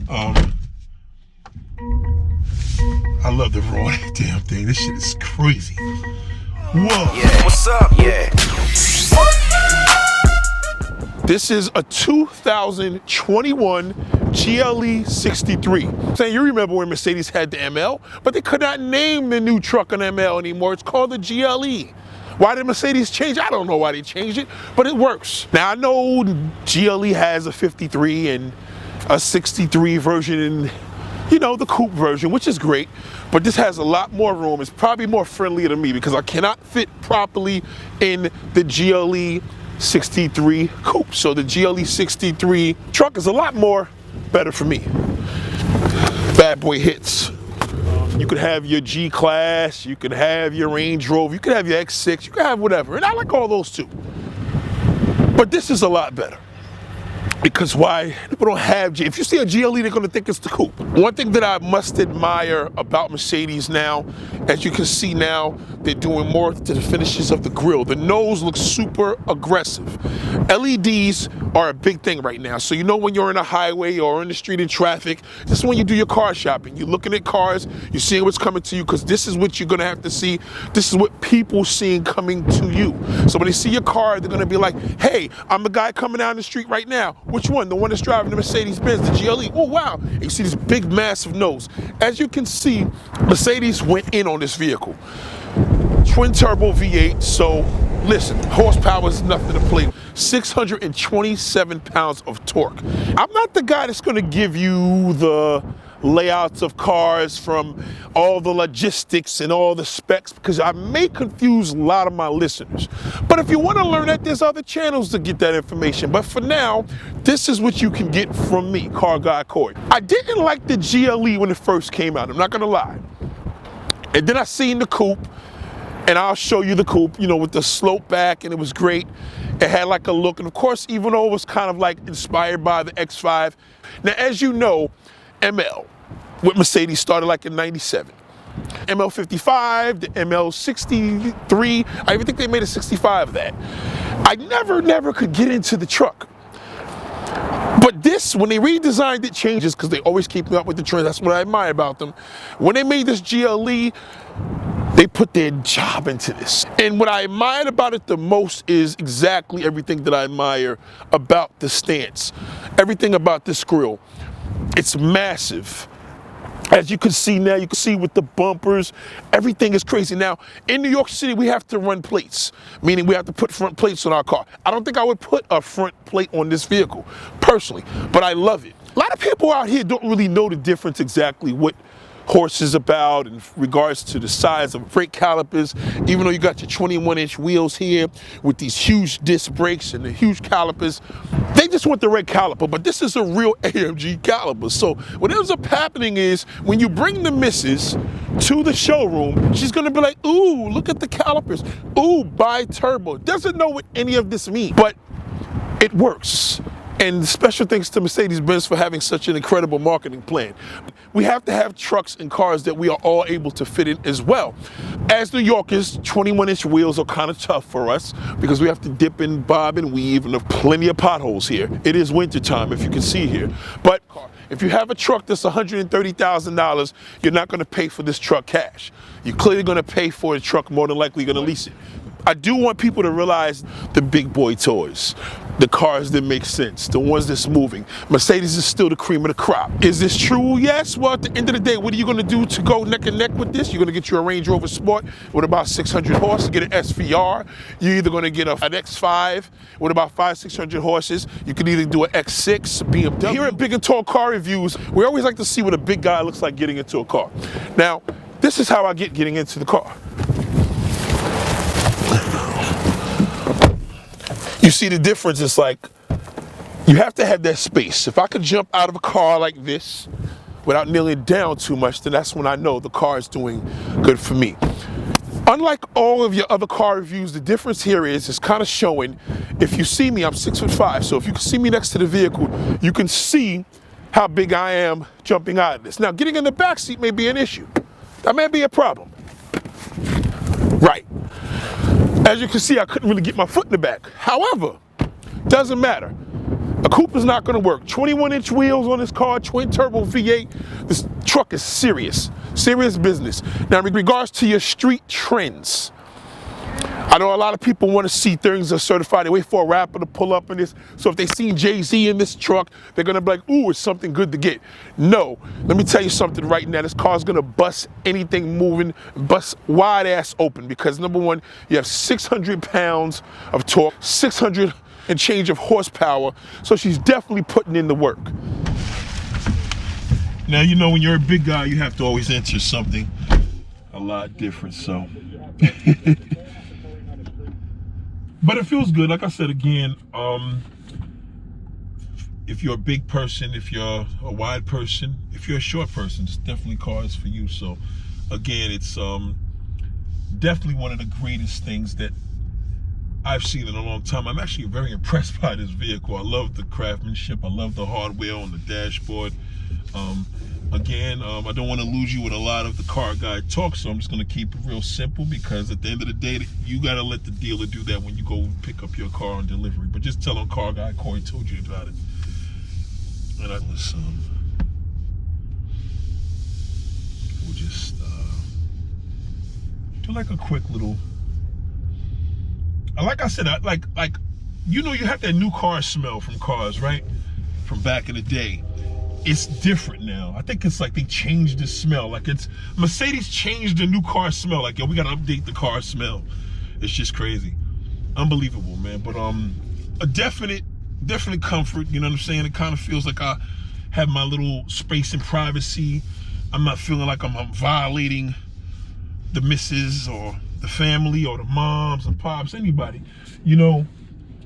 I love the roar of that damn thing. This shit is crazy. Whoa. Yeah, what's up? Yeah. This is a 2021 GLE 63. Saying you remember when Mercedes had the ML, but they could not name the new truck an ML anymore. It's called the GLE. Why did Mercedes change? I don't know why they changed it, but it works. Now I know GLE has a 53 and a 63 version and, you know, the coupe version, which is great, but this has a lot more room. It's probably more friendly to me because I cannot fit properly in the GLE 63 coupe. So the GLE 63 truck is a lot more better for me. Bad boy hits. You could have your G-Class, you could have your Range Rover, you could have your X6, you could have whatever. And I like all those too. But this is a lot better. Because why? People don't have, if you see a GLE, they're gonna think it's the coupe. One thing that I must admire about Mercedes now, as you can see now, they're doing more to the finishes of the grille. The nose looks super aggressive. LEDs are a big thing right now. So you know when you're in a highway or in the street in traffic, this is when you do your car shopping. You're looking at cars, you're seeing what's coming to you, because this is what you're gonna have to see. This is what people seeing coming to you. So when they see your car, they're gonna be like, hey, I'm the guy coming down the street right now. Which one? The one that's driving the Mercedes Benz, the GLE. Oh, wow. And you see this big, massive nose. As you can see, Mercedes went in on this vehicle. Twin turbo V8, so listen, horsepower is nothing to play. 627 pounds of torque. I'm not the guy that's gonna give you the layouts of cars from all the logistics and all the specs, because I may confuse a lot of my listeners. But if you want to learn that, there's other channels to get that information. But for now, this is what you can get from me, Car Guy Corey. I didn't like the GLE when it first came out, I'm not gonna lie. And then I seen the coupe, and I'll show you the coupe, you know, with the slope back, and it was great. It had like a look, and of course, even though it was kind of like inspired by the X5. Now, as you know, ML with Mercedes started like in 97. ML 55, the ML 63, I even think they made a 65 of that. I never could get into the truck. But this, when they redesigned it, changes, because they always keep up with the trends. That's what I admire about them. When they made this GLE, they put their job into this. And what I admired about it the most is exactly everything that I admire about the stance. Everything about this grille. It's massive. As you can see now, you can see with the bumpers, everything is crazy. Now, in New York City, we have to run plates, meaning we have to put front plates on our car. I don't think I would put a front plate on this vehicle, personally, but I love it. A lot of people out here don't really know the difference exactly what horse is about in regards to the size of brake calipers, even though you got your 21-inch wheels here with these huge disc brakes and the huge calipers. They just want the red caliper, but this is a real AMG caliper. So what ends up happening is when you bring the missus to the showroom, she's gonna be like, ooh, look at the calipers. Ooh, bi-turbo. Doesn't know what any of this means, but it works. And special thanks to Mercedes-Benz for having such an incredible marketing plan. We have to have trucks and cars that we are all able to fit in as well. As New Yorkers, 21-inch wheels are kind of tough for us because we have to dip and bob and weave, and there are plenty of potholes here. It is winter time, if you can see here. But if you have a truck that's $130,000, you're not going to pay for this truck cash. You're clearly going to pay for the truck, more than likely going to lease it. I do want people to realize the big boy toys, the cars that make sense, the ones that's moving. Mercedes is still the cream of the crop. Is this true? Yes. Well, at the end of the day, what are you going to do to go neck and neck with this? You're going to get you a Range Rover Sport with about 600 horses, get an SVR. You're either going to get an X5 with about 500-600 horses. You can either do an X6, BMW. Here at Big and Tall Car Reviews, we always like to see what a big guy looks like getting into a car. Now, this is how I get getting into the car. You see the difference? It's like, you have to have that space. If I could jump out of a car like this without kneeling down too much, then that's when I know the car is doing good for me. Unlike all of your other car reviews, the difference here is it's kind of showing, if you see me, I'm 6'5", so if you can see me next to the vehicle, you can see how big I am jumping out of this. Now, getting in the back seat may be an issue. That may be a problem. Right. As you can see, I couldn't really get my foot in the back. However, doesn't matter. A coupe is not gonna work. 21-inch wheels on this car, twin turbo V8. This truck is serious business. Now, in regards to your street trends, I know a lot of people want to see things that are certified. They wait for a rapper to pull up in this. So if they seen Jay-Z in this truck, they're gonna be like, ooh, it's something good to get. No, let me tell you something right now. This car's gonna bust anything moving, bust wide ass open, because number one, you have 600 pounds of torque, 600 and change of horsepower. So she's definitely putting in the work. Now, you know, when you're a big guy, you have to always enter something a lot different, so. But it feels good. Like I said again, if you're a big person, if you're a wide person, if you're a short person, it's definitely cars for you. So again, it's definitely one of the greatest things that I've seen in a long time. I'm actually very impressed by this vehicle. I love the craftsmanship. I love the hardware on the dashboard. Again, I don't want to lose you with a lot of the car guy talk, so I'm just going to keep it real simple, because at the end of the day, you got to let the dealer do that when you go pick up your car on delivery. But just tell him car guy Corey told you about it. And we'll just do like a quick little, like I said, like you know, you have that new car smell from cars, right? From back in the day. It's different now. I think it's like they changed the smell. Like it's Mercedes changed the new car smell. Like, yo, we gotta update the car smell. It's just crazy, unbelievable, man. But a definite comfort. You know what I'm saying? It kind of feels like I have my little space and privacy. I'm not feeling like I'm violating the missus or the family or the moms and pops, anybody. You know,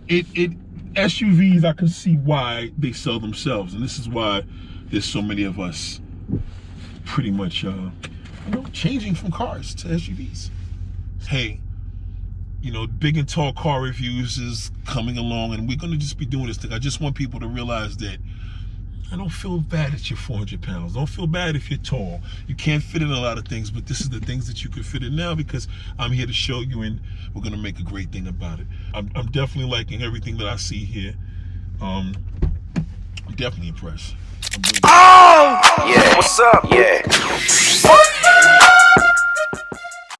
SUVs, I can see why they sell themselves, and this is why there's so many of us pretty much you know, changing from cars to SUVs. Hey, you know, big and tall car reviews is coming along, and we're gonna just be doing this thing. I just want people to realize that I don't feel bad that you're 400 pounds. Don't feel bad if you're tall. You can't fit in a lot of things, but this is the things that you can fit in now, because I'm here to show you, and we're gonna make a great thing about it. I'm definitely liking everything that I see here. I'm definitely impressed. Oh! Yeah, what's up? Yeah.